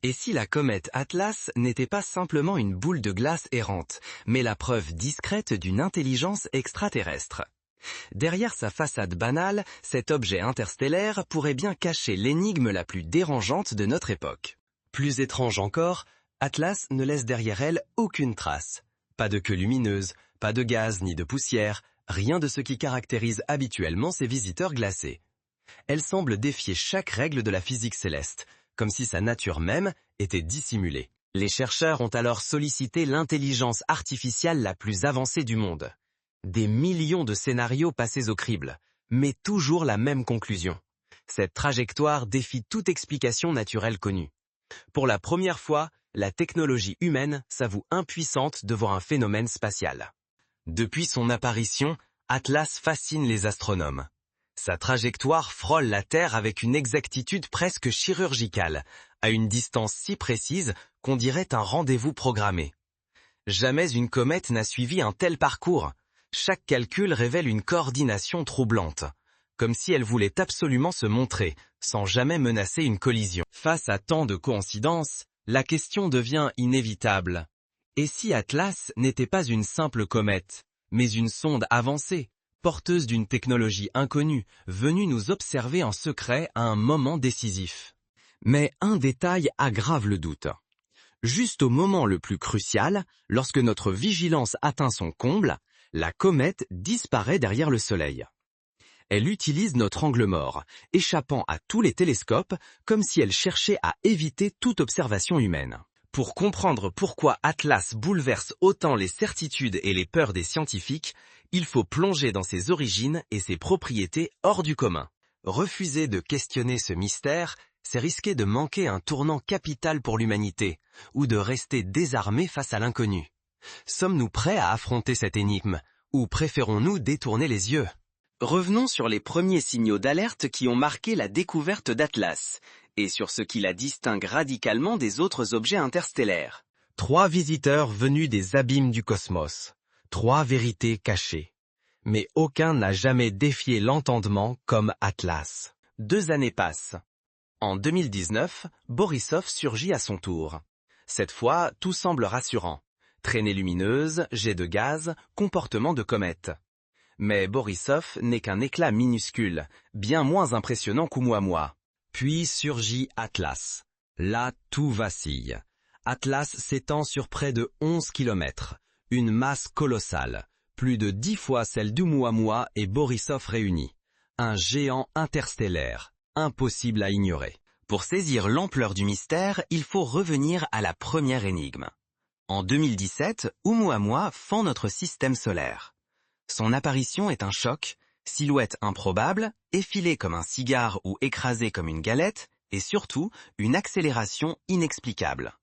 Et si la comète Atlas n'était pas simplement une boule de glace errante, mais la preuve discrète d'une intelligence extraterrestre? Derrière sa façade banale, cet objet interstellaire pourrait bien cacher l'énigme la plus dérangeante de notre époque. Plus étrange encore, Atlas ne laisse derrière elle aucune trace. Pas de queue lumineuse, pas de gaz ni de poussière, rien de ce qui caractérise habituellement ces visiteurs glacés. Elle semble défier chaque règle de la physique céleste, comme si sa nature même était dissimulée. Les chercheurs ont alors sollicité l'intelligence artificielle la plus avancée du monde. Des millions de scénarios passés au crible, mais toujours la même conclusion. Cette trajectoire défie toute explication naturelle connue. Pour la première fois, la technologie humaine s'avoue impuissante devant un phénomène spatial. Depuis son apparition, Atlas fascine les astronomes. Sa trajectoire frôle la Terre avec une exactitude presque chirurgicale, à une distance si précise qu'on dirait un rendez-vous programmé. Jamais une comète n'a suivi un tel parcours. Chaque calcul révèle une coordination troublante, comme si elle voulait absolument se montrer, sans jamais menacer une collision. Face à tant de coïncidences, la question devient inévitable. Et si Atlas n'était pas une simple comète, mais une sonde avancée, porteuse d'une technologie inconnue, venue nous observer en secret à un moment décisif? Mais un détail aggrave le doute. Juste au moment le plus crucial, lorsque notre vigilance atteint son comble, la comète disparaît derrière le Soleil. Elle utilise notre angle mort, échappant à tous les télescopes, comme si elle cherchait à éviter toute observation humaine. Pour comprendre pourquoi Atlas bouleverse autant les certitudes et les peurs des scientifiques, il faut plonger dans ses origines et ses propriétés hors du commun. Refuser de questionner ce mystère, c'est risquer de manquer un tournant capital pour l'humanité, ou de rester désarmé face à l'inconnu. Sommes-nous prêts à affronter cette énigme, ou préférons-nous détourner les yeux? Revenons sur les premiers signaux d'alerte qui ont marqué la découverte d'Atlas, et sur ce qui la distingue radicalement des autres objets interstellaires. 3 visiteurs venus des abîmes du cosmos, 3 vérités cachées. Mais aucun n'a jamais défié l'entendement comme Atlas. 2 années passent. En 2019, Borisov surgit à son tour. Cette fois, tout semble rassurant. Traînée lumineuse, jet de gaz, comportement de comète. Mais Borisov n'est qu'un éclat minuscule, bien moins impressionnant qu'Oumuamua. Puis surgit Atlas. Là, tout vacille. Atlas s'étend sur près de 11 km, une masse colossale, plus de 10 fois celle d'Oumuamua et Borisov réunis. Un géant interstellaire, impossible à ignorer. Pour saisir l'ampleur du mystère, il faut revenir à la première énigme. En 2017, Oumuamua fend notre système solaire. Son apparition est un choc, silhouette improbable, effilée comme un cigare ou écrasée comme une galette, et surtout une accélération inexplicable.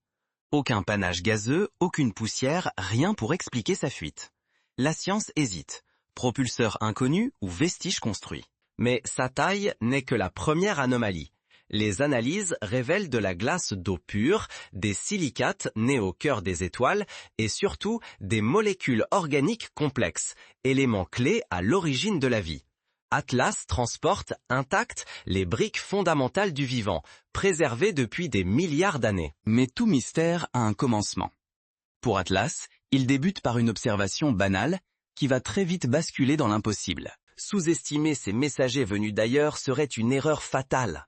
Aucun panache gazeux, aucune poussière, rien pour expliquer sa fuite. La science hésite, propulseur inconnu ou vestige construit. Mais sa taille n'est que la première anomalie. Les analyses révèlent de la glace d'eau pure, des silicates nés au cœur des étoiles et surtout des molécules organiques complexes, éléments clés à l'origine de la vie. Atlas transporte intactes les briques fondamentales du vivant, préservées depuis des milliards d'années. Mais tout mystère a un commencement. Pour Atlas, il débute par une observation banale qui va très vite basculer dans l'impossible. Sous-estimer ces messagers venus d'ailleurs serait une erreur fatale.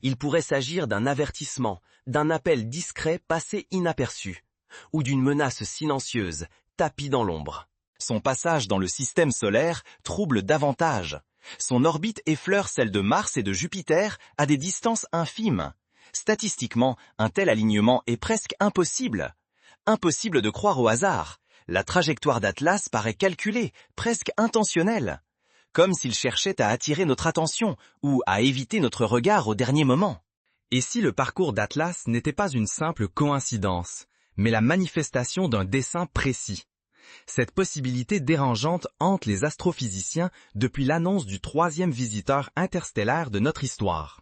Il pourrait s'agir d'un avertissement, d'un appel discret passé inaperçu, ou d'une menace silencieuse, tapie dans l'ombre. Son passage dans le système solaire trouble davantage. Son orbite effleure celle de Mars et de Jupiter à des distances infimes. Statistiquement, un tel alignement est presque impossible. Impossible de croire au hasard. La trajectoire d'Atlas paraît calculée, presque intentionnelle. Comme s'il cherchait à attirer notre attention ou à éviter notre regard au dernier moment. Et si le parcours d'Atlas n'était pas une simple coïncidence, mais la manifestation d'un dessein précis? Cette possibilité dérangeante hante les astrophysiciens depuis l'annonce du 3e visiteur interstellaire de notre histoire.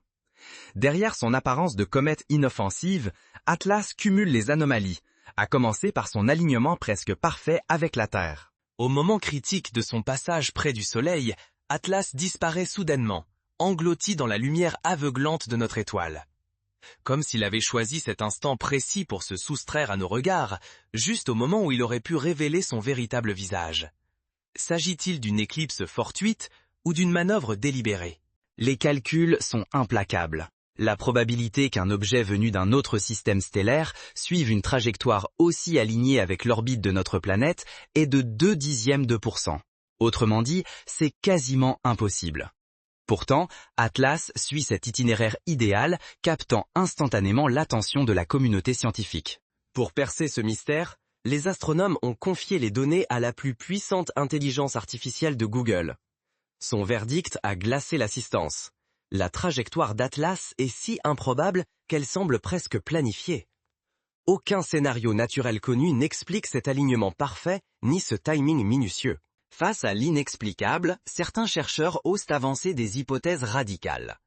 Derrière son apparence de comète inoffensive, Atlas cumule les anomalies, à commencer par son alignement presque parfait avec la Terre. Au moment critique de son passage près du Soleil, Atlas disparaît soudainement, englouti dans la lumière aveuglante de notre étoile. comme s'il avait choisi cet instant précis pour se soustraire à nos regards, juste au moment où il aurait pu révéler son véritable visage. S'agit-il d'une éclipse fortuite ou d'une manœuvre délibérée? Les calculs sont implacables. La probabilité qu'un objet venu d'un autre système stellaire suive une trajectoire aussi alignée avec l'orbite de notre planète est de 0,2%. Autrement dit, c'est quasiment impossible. Pourtant, Atlas suit cet itinéraire idéal, captant instantanément l'attention de la communauté scientifique. Pour percer ce mystère, les astronomes ont confié les données à la plus puissante intelligence artificielle de Google. Son verdict a glacé l'assistance. La trajectoire d'Atlas est si improbable qu'elle semble presque planifiée. Aucun scénario naturel connu n'explique cet alignement parfait ni ce timing minutieux. Face à l'inexplicable, certains chercheurs osent avancer des hypothèses radicales.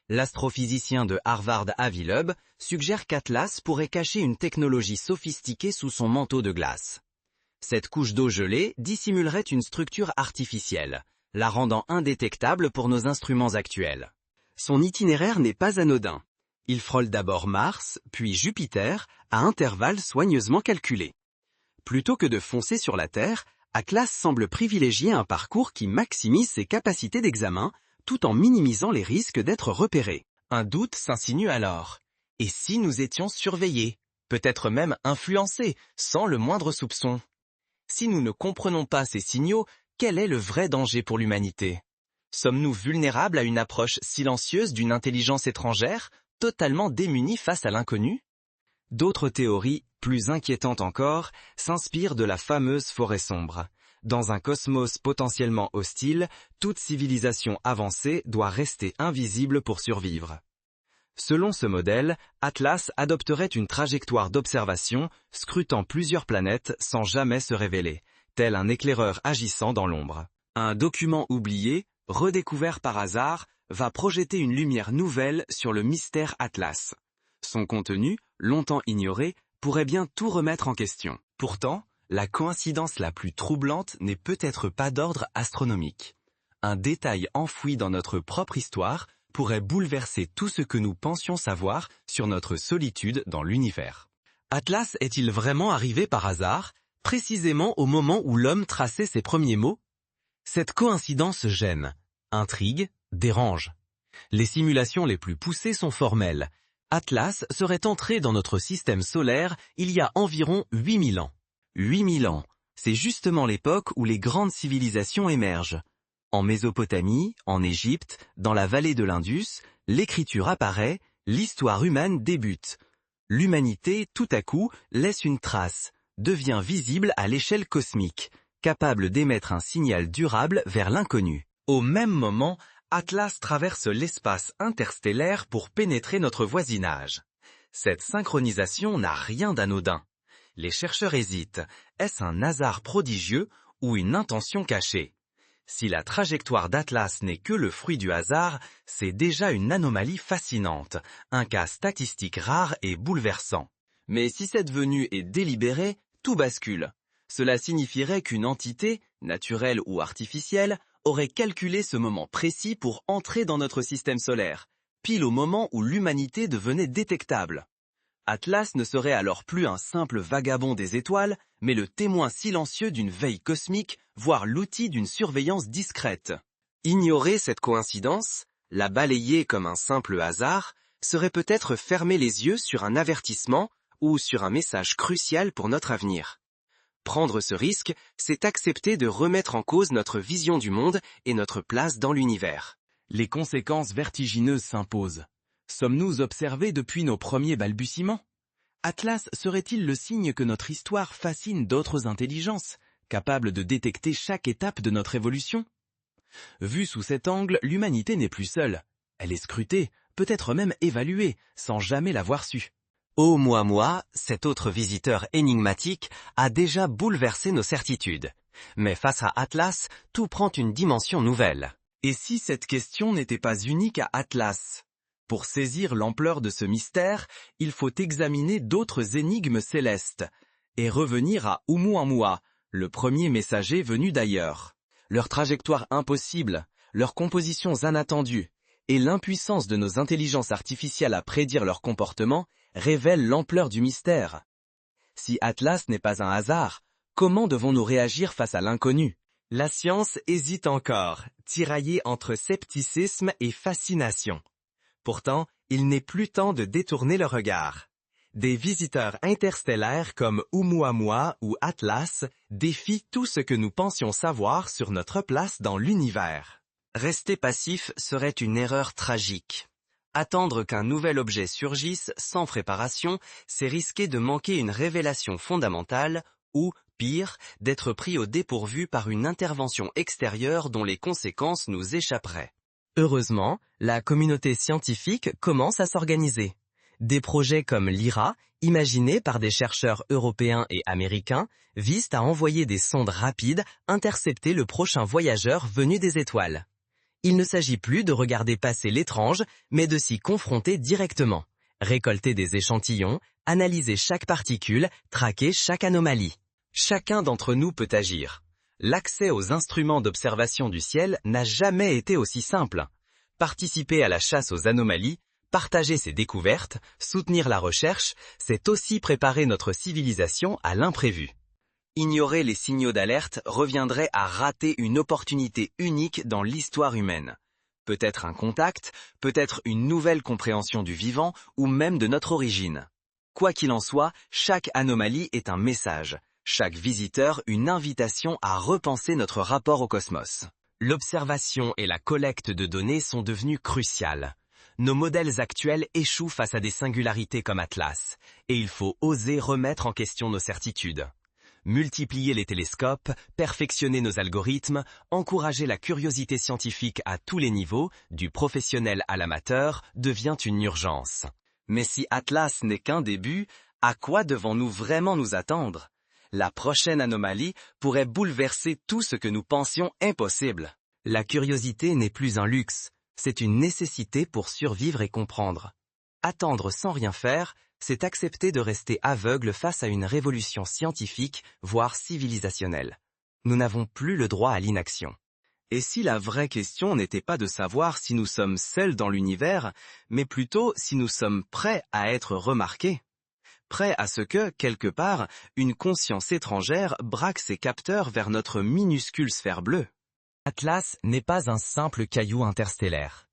L'astrophysicien de Harvard Avi Loeb suggère qu'Atlas pourrait cacher une technologie sophistiquée sous son manteau de glace. Cette couche d'eau gelée dissimulerait une structure artificielle, la rendant indétectable pour nos instruments actuels. Son itinéraire n'est pas anodin. Il frôle d'abord Mars, puis Jupiter, à intervalles soigneusement calculés. Plutôt que de foncer sur la Terre, Atlas semble privilégier un parcours qui maximise ses capacités d'examen, tout en minimisant les risques d'être repéré. Un doute s'insinue alors. Et si nous étions surveillés, peut-être même influencés, sans le moindre soupçon? Si nous ne comprenons pas ces signaux, quel est le vrai danger pour l'humanité? Sommes-nous vulnérables à une approche silencieuse d'une intelligence étrangère, totalement démunie face à l'inconnu? D'autres théories, plus inquiétantes encore, s'inspirent de la fameuse forêt sombre. Dans un cosmos potentiellement hostile, toute civilisation avancée doit rester invisible pour survivre. Selon ce modèle, Atlas adopterait une trajectoire d'observation, scrutant plusieurs planètes sans jamais se révéler, tel un éclaireur agissant dans l'ombre. Un document oublié, redécouvert par hasard, va projeter une lumière nouvelle sur le mystère Atlas. Son contenu, longtemps ignoré, pourrait bien tout remettre en question. Pourtant, la coïncidence la plus troublante n'est peut-être pas d'ordre astronomique. Un détail enfoui dans notre propre histoire pourrait bouleverser tout ce que nous pensions savoir sur notre solitude dans l'univers. Atlas est-il vraiment arrivé par hasard, précisément au moment où l'homme traçait ses premiers mots? Cette coïncidence gêne, intrigue, dérange. Les simulations les plus poussées sont formelles. Atlas serait entré dans notre système solaire il y a environ 8000 ans. 8000 ans, c'est justement l'époque où les grandes civilisations émergent. En Mésopotamie, en Égypte, dans la vallée de l'Indus, l'écriture apparaît, l'histoire humaine débute. L'humanité, tout à coup, laisse une trace, devient visible à l'échelle cosmique, capable d'émettre un signal durable vers l'inconnu. Au même moment, Atlas traverse l'espace interstellaire pour pénétrer notre voisinage. Cette synchronisation n'a rien d'anodin. Les chercheurs hésitent, est-ce un hasard prodigieux ou une intention cachée? Si la trajectoire d'Atlas n'est que le fruit du hasard, c'est déjà une anomalie fascinante, un cas statistique rare et bouleversant. Mais si cette venue est délibérée, tout bascule. Cela signifierait qu'une entité, naturelle ou artificielle, aurait calculé ce moment précis pour entrer dans notre système solaire, pile au moment où l'humanité devenait détectable. Atlas ne serait alors plus un simple vagabond des étoiles, mais le témoin silencieux d'une veille cosmique, voire l'outil d'une surveillance discrète. Ignorer cette coïncidence, la balayer comme un simple hasard, serait peut-être fermer les yeux sur un avertissement ou sur un message crucial pour notre avenir. Prendre ce risque, c'est accepter de remettre en cause notre vision du monde et notre place dans l'univers. Les conséquences vertigineuses s'imposent. Sommes-nous observés depuis nos premiers balbutiements? Atlas serait-il le signe que notre histoire fascine d'autres intelligences, capables de détecter chaque étape de notre évolution? Vue sous cet angle, l'humanité n'est plus seule. Elle est scrutée, peut-être même évaluée, sans jamais l'avoir su. Oh moi, cet autre visiteur énigmatique a déjà bouleversé nos certitudes. Mais face à Atlas, tout prend une dimension nouvelle. Et si cette question n'était pas unique à Atlas? Pour saisir l'ampleur de ce mystère, il faut examiner d'autres énigmes célestes et revenir à Oumuamua, le premier messager venu d'ailleurs. Leur trajectoire impossible, leurs compositions inattendues, et l'impuissance de nos intelligences artificielles à prédire leur comportement révèlent l'ampleur du mystère. Si Atlas n'est pas un hasard, comment devons-nous réagir face à l'inconnu? La science hésite encore, tiraillée entre scepticisme et fascination. Pourtant, il n'est plus temps de détourner le regard. Des visiteurs interstellaires comme Oumuamua ou Atlas défient tout ce que nous pensions savoir sur notre place dans l'univers. Rester passif serait une erreur tragique. Attendre qu'un nouvel objet surgisse sans préparation, c'est risquer de manquer une révélation fondamentale ou, pire, d'être pris au dépourvu par une intervention extérieure dont les conséquences nous échapperaient. Heureusement, la communauté scientifique commence à s'organiser. Des projets comme l'IRA, imaginés par des chercheurs européens et américains, visent à envoyer des sondes rapides intercepter le prochain voyageur venu des étoiles. Il ne s'agit plus de regarder passer l'étrange, mais de s'y confronter directement, récolter des échantillons, analyser chaque particule, traquer chaque anomalie. Chacun d'entre nous peut agir. L'accès aux instruments d'observation du ciel n'a jamais été aussi simple. Participer à la chasse aux anomalies, partager ses découvertes, soutenir la recherche, c'est aussi préparer notre civilisation à l'imprévu. Ignorer les signaux d'alerte reviendrait à rater une opportunité unique dans l'histoire humaine. Peut-être un contact, peut-être une nouvelle compréhension du vivant ou même de notre origine. Quoi qu'il en soit, chaque anomalie est un message, chaque visiteur une invitation à repenser notre rapport au cosmos. L'observation et la collecte de données sont devenues cruciales. Nos modèles actuels échouent face à des singularités comme Atlas, et il faut oser remettre en question nos certitudes. Multiplier les télescopes, perfectionner nos algorithmes, encourager la curiosité scientifique à tous les niveaux, du professionnel à l'amateur, devient une urgence. Mais si Atlas n'est qu'un début, à quoi devons-nous vraiment nous attendre? La prochaine anomalie pourrait bouleverser tout ce que nous pensions impossible. La curiosité n'est plus un luxe, c'est une nécessité pour survivre et comprendre. Attendre sans rien faire, c'est accepter de rester aveugle face à une révolution scientifique, voire civilisationnelle. Nous n'avons plus le droit à l'inaction. Et si la vraie question n'était pas de savoir si nous sommes seuls dans l'univers, mais plutôt si nous sommes prêts à être remarqués? Prêts à ce que, quelque part, une conscience étrangère braque ses capteurs vers notre minuscule sphère bleue? Atlas n'est pas un simple caillou interstellaire.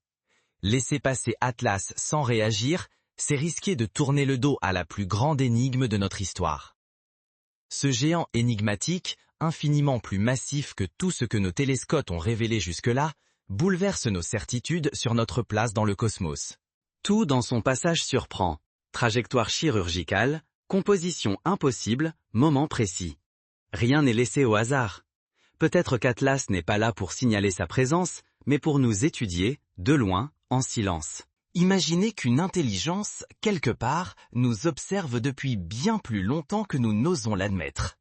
Laisser passer Atlas sans réagir, c'est risquer de tourner le dos à la plus grande énigme de notre histoire. Ce géant énigmatique, infiniment plus massif que tout ce que nos télescopes ont révélé jusque-là, bouleverse nos certitudes sur notre place dans le cosmos. Tout dans son passage surprend. Trajectoire chirurgicale, composition impossible, moment précis. Rien n'est laissé au hasard. Peut-être qu'Atlas n'est pas là pour signaler sa présence, mais pour nous étudier, de loin, en silence. Imaginez qu'une intelligence, quelque part, nous observe depuis bien plus longtemps que nous n'osons l'admettre.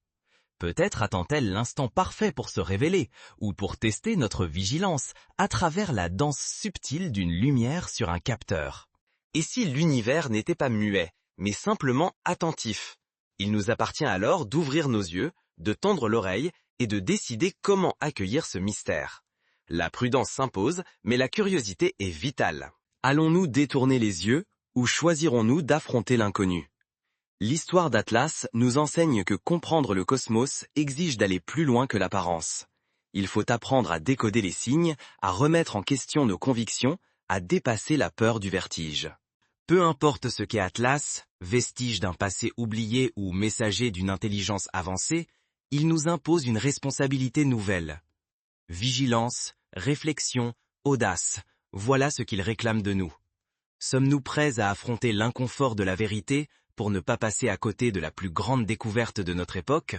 Peut-être attend-elle l'instant parfait pour se révéler, ou pour tester notre vigilance, à travers la danse subtile d'une lumière sur un capteur. Et si l'univers n'était pas muet, mais simplement attentif? Il nous appartient alors d'ouvrir nos yeux, de tendre l'oreille, et de décider comment accueillir ce mystère. La prudence s'impose, mais la curiosité est vitale. Allons-nous détourner les yeux, ou choisirons-nous d'affronter l'inconnu? L'histoire d'Atlas nous enseigne que comprendre le cosmos exige d'aller plus loin que l'apparence. Il faut apprendre à décoder les signes, à remettre en question nos convictions, à dépasser la peur du vertige. Peu importe ce qu'est Atlas, vestige d'un passé oublié ou messager d'une intelligence avancée, il nous impose une responsabilité nouvelle. Vigilance, réflexion, audace, voilà ce qu'il réclame de nous. Sommes-nous prêts à affronter l'inconfort de la vérité pour ne pas passer à côté de la plus grande découverte de notre époque?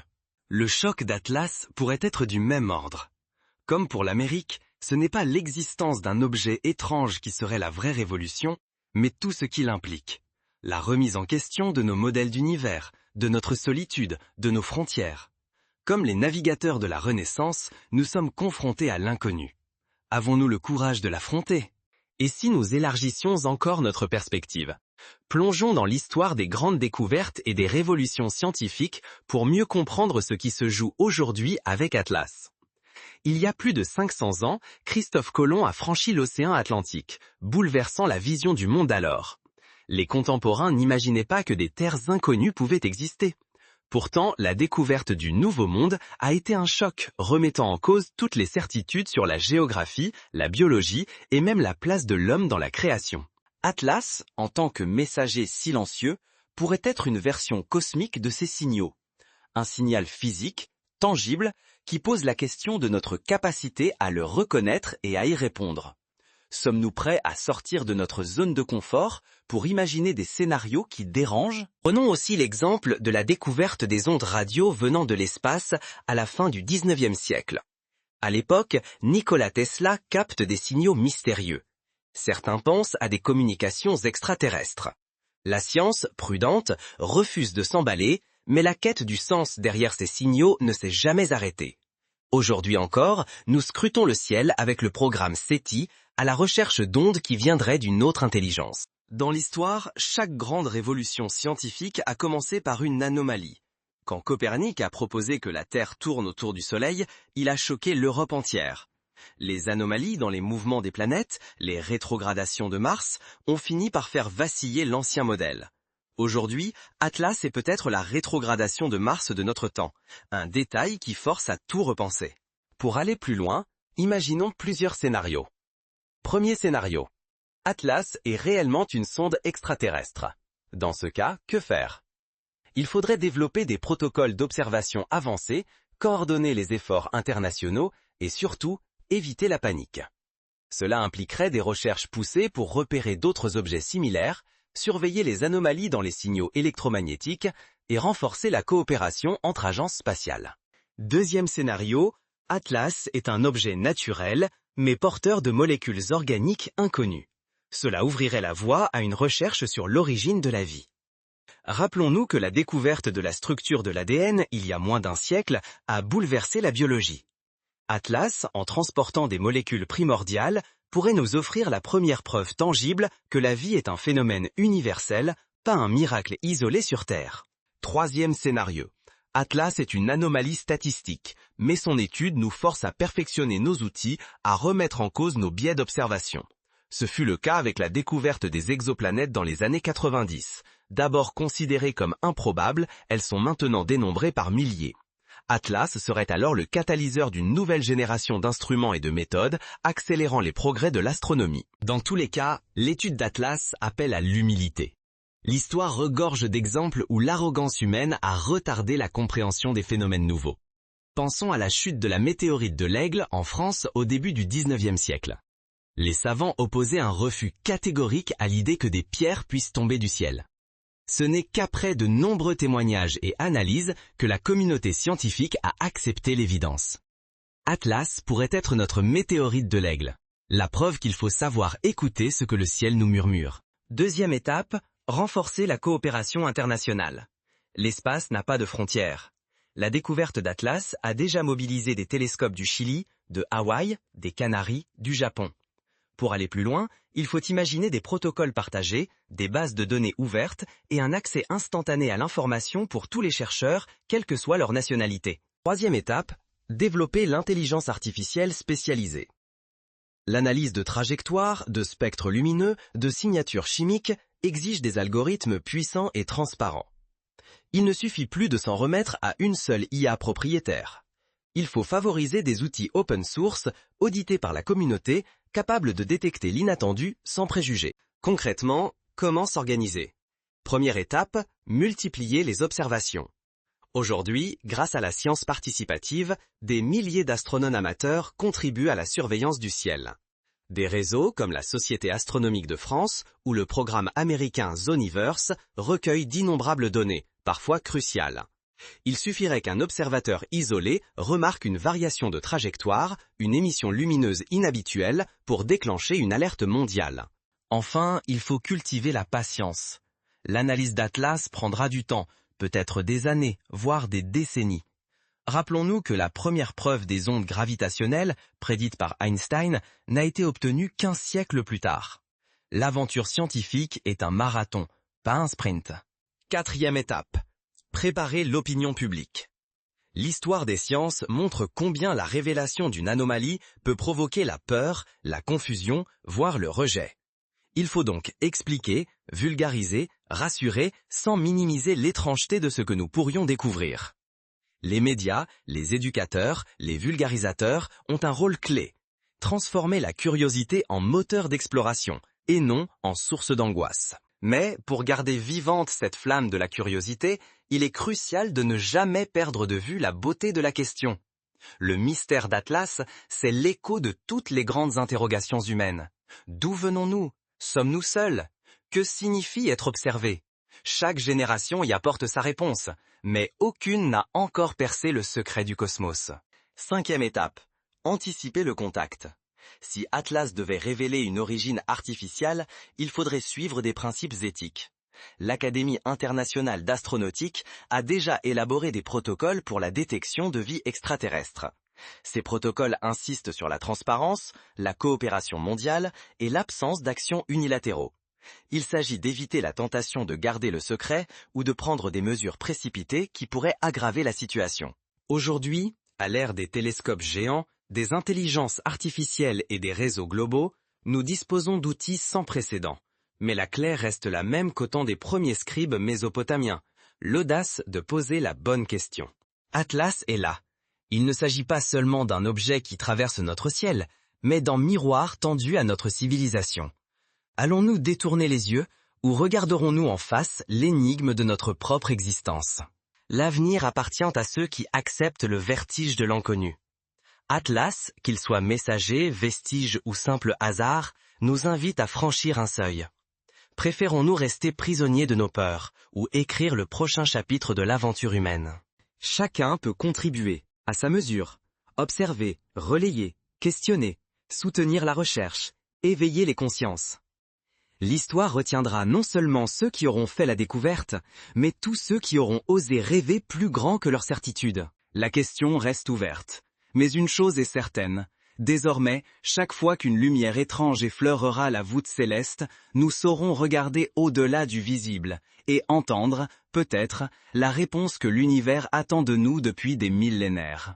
Le choc d'Atlas pourrait être du même ordre. Comme pour l'Amérique, ce n'est pas l'existence d'un objet étrange qui serait la vraie révolution, mais tout ce qu'il implique. La remise en question de nos modèles d'univers, de notre solitude, de nos frontières. Comme les navigateurs de la Renaissance, nous sommes confrontés à l'inconnu. Avons-nous le courage de l'affronter? Et si nous élargissions encore notre perspective? Plongeons dans l'histoire des grandes découvertes et des révolutions scientifiques pour mieux comprendre ce qui se joue aujourd'hui avec Atlas. Il y a plus de 500 ans, Christophe Colomb a franchi l'océan Atlantique, bouleversant la vision du monde alors. Les contemporains n'imaginaient pas que des terres inconnues pouvaient exister. Pourtant, la découverte du Nouveau Monde a été un choc, remettant en cause toutes les certitudes sur la géographie, la biologie et même la place de l'homme dans la création. Atlas, en tant que messager silencieux, pourrait être une version cosmique de ces signaux. Un signal physique, tangible, qui pose la question de notre capacité à le reconnaître et à y répondre. Sommes-nous prêts à sortir de notre zone de confort pour imaginer des scénarios qui dérangent? Prenons aussi l'exemple de la découverte des ondes radio venant de l'espace à la fin du 19e siècle. À l'époque, Nikola Tesla capte des signaux mystérieux. Certains pensent à des communications extraterrestres. La science, prudente, refuse de s'emballer, mais la quête du sens derrière ces signaux ne s'est jamais arrêtée. Aujourd'hui encore, nous scrutons le ciel avec le programme SETI à la recherche d'ondes qui viendraient d'une autre intelligence. Dans l'histoire, chaque grande révolution scientifique a commencé par une anomalie. Quand Copernic a proposé que la Terre tourne autour du Soleil, il a choqué l'Europe entière. Les anomalies dans les mouvements des planètes, les rétrogradations de Mars, ont fini par faire vaciller l'ancien modèle. Aujourd'hui, Atlas est peut-être la rétrogradation de Mars de notre temps, un détail qui force à tout repenser. Pour aller plus loin, imaginons plusieurs scénarios. Premier scénario. Atlas est réellement une sonde extraterrestre. Dans ce cas, que faire? Il faudrait développer des protocoles d'observation avancés, coordonner les efforts internationaux et surtout, éviter la panique. Cela impliquerait des recherches poussées pour repérer d'autres objets similaires, surveiller les anomalies dans les signaux électromagnétiques et renforcer la coopération entre agences spatiales. Deuxième scénario, Atlas est un objet naturel, mais porteur de molécules organiques inconnues. Cela ouvrirait la voie à une recherche sur l'origine de la vie. Rappelons-nous que la découverte de la structure de l'ADN, il y a moins d'un siècle, a bouleversé la biologie. Atlas, en transportant des molécules primordiales, pourrait nous offrir la première preuve tangible que la vie est un phénomène universel, pas un miracle isolé sur Terre. Troisième scénario. Atlas est une anomalie statistique, mais son étude nous force à perfectionner nos outils, à remettre en cause nos biais d'observation. Ce fut le cas avec la découverte des exoplanètes dans les années 90. D'abord considérées comme improbables, elles sont maintenant dénombrées par milliers. Atlas serait alors le catalyseur d'une nouvelle génération d'instruments et de méthodes, accélérant les progrès de l'astronomie. Dans tous les cas, l'étude d'Atlas appelle à l'humilité. L'histoire regorge d'exemples où l'arrogance humaine a retardé la compréhension des phénomènes nouveaux. Pensons à la chute de la météorite de l'Aigle en France au début du 19e siècle. Les savants opposaient un refus catégorique à l'idée que des pierres puissent tomber du ciel. Ce n'est qu'après de nombreux témoignages et analyses que la communauté scientifique a accepté l'évidence. Atlas pourrait être notre météorite de l'Aigle, la preuve qu'il faut savoir écouter ce que le ciel nous murmure. Deuxième étape, renforcer la coopération internationale. L'espace n'a pas de frontières. La découverte d'Atlas a déjà mobilisé des télescopes du Chili, de Hawaï, des Canaries, du Japon. Pour aller plus loin, il faut imaginer des protocoles partagés, des bases de données ouvertes et un accès instantané à l'information pour tous les chercheurs, quelle que soit leur nationalité. Troisième étape, développer l'intelligence artificielle spécialisée. L'analyse de trajectoires, de spectres lumineux, de signatures chimiques exige des algorithmes puissants et transparents. Il ne suffit plus de s'en remettre à une seule IA propriétaire. Il faut favoriser des outils open source, audités par la communauté, capables de détecter l'inattendu sans préjugés. Concrètement, comment s'organiser? Première étape, multiplier les observations. Aujourd'hui, grâce à la science participative, des milliers d'astronomes amateurs contribuent à la surveillance du ciel. Des réseaux comme la Société astronomique de France ou le programme américain Zooniverse recueillent d'innombrables données, parfois cruciales. Il suffirait qu'un observateur isolé remarque une variation de trajectoire, une émission lumineuse inhabituelle pour déclencher une alerte mondiale. Enfin, il faut cultiver la patience. L'analyse d'Atlas prendra du temps, peut-être des années, voire des décennies. Rappelons-nous que la première preuve des ondes gravitationnelles, prédite par Einstein, n'a été obtenue qu'1 siècle plus tard. L'aventure scientifique est un marathon, pas un sprint. Quatrième étape. Préparer l'opinion publique. L'histoire des sciences montre combien la révélation d'une anomalie peut provoquer la peur, la confusion, voire le rejet. Il faut donc expliquer, vulgariser, rassurer, sans minimiser l'étrangeté de ce que nous pourrions découvrir. Les médias, les éducateurs, les vulgarisateurs ont un rôle clé. Transformer la curiosité en moteur d'exploration, et non en source d'angoisse. Mais, pour garder vivante cette flamme de la curiosité, il est crucial de ne jamais perdre de vue la beauté de la question. Le mystère d'Atlas, c'est l'écho de toutes les grandes interrogations humaines. D'où venons-nous? Sommes-nous seuls? Que signifie être observé? Chaque génération y apporte sa réponse, mais aucune n'a encore percé le secret du cosmos. 5e étape. Anticiper le contact. Si Atlas devait révéler une origine artificielle, il faudrait suivre des principes éthiques. L'Académie internationale d'astronautique a déjà élaboré des protocoles pour la détection de vie extraterrestre. Ces protocoles insistent sur la transparence, la coopération mondiale et l'absence d'actions unilatéraux. Il s'agit d'éviter la tentation de garder le secret ou de prendre des mesures précipitées qui pourraient aggraver la situation. Aujourd'hui, à l'ère des télescopes géants, des intelligences artificielles et des réseaux globaux, nous disposons d'outils sans précédent. Mais la clé reste la même qu'au temps des premiers scribes mésopotamiens, l'audace de poser la bonne question. Atlas est là. Il ne s'agit pas seulement d'un objet qui traverse notre ciel, mais d'un miroir tendu à notre civilisation. Allons-nous détourner les yeux ou regarderons-nous en face l'énigme de notre propre existence? L'avenir appartient à ceux qui acceptent le vertige de l'inconnu. Atlas, qu'il soit messager, vestige ou simple hasard, nous invite à franchir un seuil. Préférons-nous rester prisonniers de nos peurs ou écrire le prochain chapitre de l'aventure humaine? Chacun peut contribuer, à sa mesure, observer, relayer, questionner, soutenir la recherche, éveiller les consciences. L'histoire retiendra non seulement ceux qui auront fait la découverte, mais tous ceux qui auront osé rêver plus grand que leur certitude. La question reste ouverte. Mais une chose est certaine, désormais, chaque fois qu'une lumière étrange effleurera la voûte céleste, nous saurons regarder au-delà du visible et entendre, peut-être, la réponse que l'univers attend de nous depuis des millénaires.